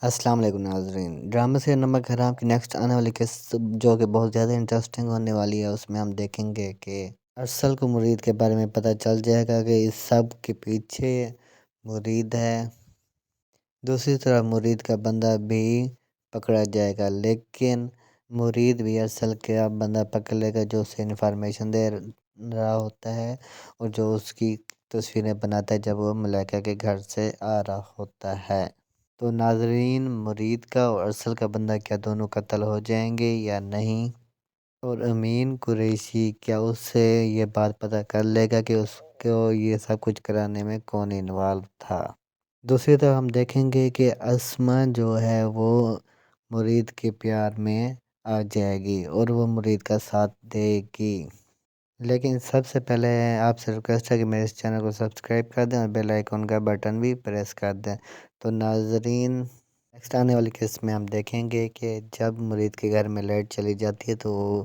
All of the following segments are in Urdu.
السلام علیکم ناظرین، ڈرامہ سے نمک حرام کی نیکسٹ آنے والی قسط جو کہ بہت زیادہ انٹرسٹنگ ہونے والی ہے، اس میں ہم دیکھیں گے کہ ارسل کو مرید کے بارے میں پتہ چل جائے گا کہ اس سب کے پیچھے مرید ہے۔ دوسری طرف مرید کا بندہ بھی پکڑا جائے گا، لیکن مرید بھی ارسل کا بندہ پکڑ لے گا جو اسے انفارمیشن دے رہا ہوتا ہے اور جو اس کی تصویریں بناتا ہے جب وہ ملائکہ کے گھر سے آ رہا ہوتا ہے۔ تو ناظرین، مرید کا اور ارسل کا بندہ کیا دونوں قتل ہو جائیں گے یا نہیں؟ اور امین قریشی کیا اس سے یہ بات پتہ کر لے گا کہ اس کو یہ سب کچھ کرانے میں کون انوالو تھا؟ دوسری طرف ہم دیکھیں گے کہ اسما جو ہے وہ مرید کے پیار میں آ جائے گی اور وہ مرید کا ساتھ دے گی، لیکن سب سے پہلے آپ سے ریکویسٹ ہے کہ میرے اس چینل کو سبسکرائب کر دیں اور بیل آئیکن کا بٹن بھی پریس کر دیں۔ تو ناظرین، نیکسٹ آنے والی قسط میں ہم دیکھیں گے کہ جب مرید کے گھر میں لائٹ چلی جاتی ہے تو وہ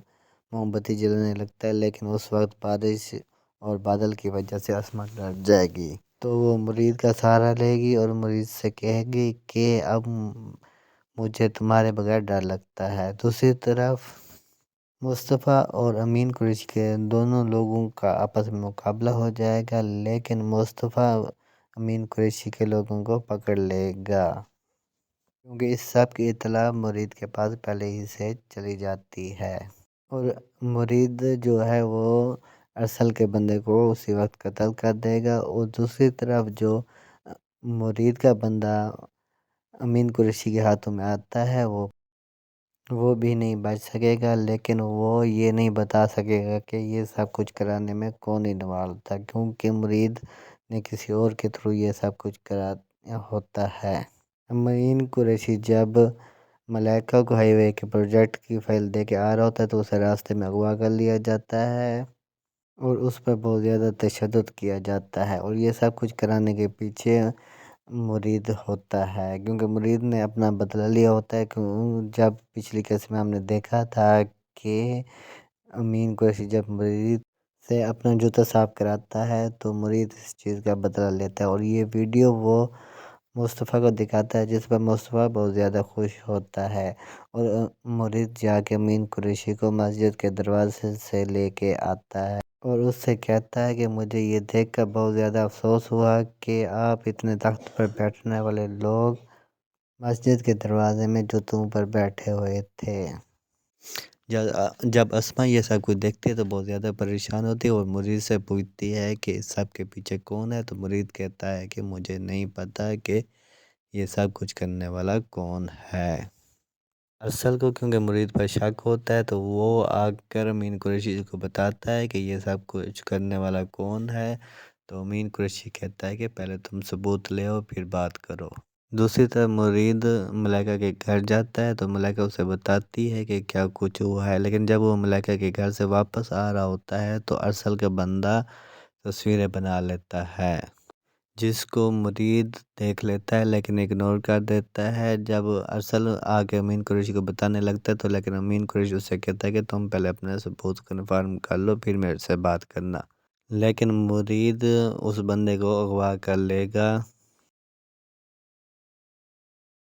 موم بتی جلنے لگتا ہے، لیکن اس وقت بارش اور بادل کی وجہ سے اسما ڈر جائے گی، تو وہ مرید کا سہارا لے گی اور مرید سے کہے گی کہ اب مجھے تمہارے بغیر ڈر لگتا ہے۔ دوسری طرف مصطفیٰ اور امین قریشی کے دونوں لوگوں کا آپس میں مقابلہ ہو جائے گا، لیکن مصطفیٰ امین قریشی کے لوگوں کو پکڑ لے گا کیونکہ اس سب کی اطلاع مرید کے پاس پہلے ہی سے چلی جاتی ہے، اور مرید جو ہے وہ ارسل کے بندے کو اسی وقت قتل کر دے گا۔ اور دوسری طرف جو مرید کا بندہ امین قریشی کے ہاتھوں میں آتا ہے وہ بھی نہیں بچ سکے گا، لیکن وہ یہ نہیں بتا سکے گا کہ یہ سب کچھ کرانے میں کون انوالو تھا، کیونکہ مرید نے کسی اور کے تھرو یہ سب کچھ کرا ہوتا ہے۔ امین قریشی جب ملائکہ کو ہائی وے کے پروجیکٹ کی فائل دے کے آ رہا ہوتا ہے تو اسے راستے میں اغوا کر لیا جاتا ہے اور اس پر بہت زیادہ تشدد کیا جاتا ہے، اور یہ سب کچھ کرانے کے پیچھے مرید ہوتا ہے، کیونکہ مرید نے اپنا بدلہ لیا ہوتا ہے۔ جب پچھلی قسط میں ہم نے دیکھا تھا کہ امین قریشی جب مرید سے اپنا جوتا صاف کراتا ہے تو مرید اس چیز کا بدلہ لیتا ہے، اور یہ ویڈیو وہ مصطفیٰ کو دکھاتا ہے جس پر مصطفیٰ بہت زیادہ خوش ہوتا ہے، اور مرید جا کے امین قریشی کو مسجد کے دروازے سے لے کے آتا ہے اور اس سے کہتا ہے کہ مجھے یہ دیکھ کر بہت زیادہ افسوس ہوا کہ آپ اتنے تخت پر بیٹھنے والے لوگ مسجد کے دروازے میں جوتوں پر بیٹھے ہوئے تھے۔ جب اسما یہ سب کچھ دیکھتی ہے تو بہت زیادہ پریشان ہوتی ہے اور مرید سے پوچھتی ہے کہ اس سب کے پیچھے کون ہے، تو مرید کہتا ہے کہ مجھے نہیں پتہ کہ یہ سب کچھ کرنے والا کون ہے۔ ارسل کو کیونکہ مرید پر شک ہوتا ہے تو وہ آ کر امین قریشی کو بتاتا ہے کہ یہ سب کچھ کرنے والا کون ہے، تو امین قریشی کہتا ہے کہ پہلے تم ثبوت لے آؤ پھر بات کرو۔ دوسری طرف مرید ملائکہ کے گھر جاتا ہے تو ملائکہ اسے بتاتی ہے کہ کیا کچھ ہوا ہے، لیکن جب وہ ملائکہ کے گھر سے واپس آ رہا ہوتا ہے تو ارسل کا بندہ تصویریں بنا لیتا ہے جس کو مرید دیکھ لیتا ہے لیکن اگنور کر دیتا ہے۔ جب ارسل آگے امین قریشی کو بتانے لگتا ہے تو لیکن امین قریشی اس سے کہتا ہے کہ تم پہلے اپنے ثبوت کنفرم کر لو پھر میرے سے بات کرنا، لیکن مرید اس بندے کو اغوا کر لے گا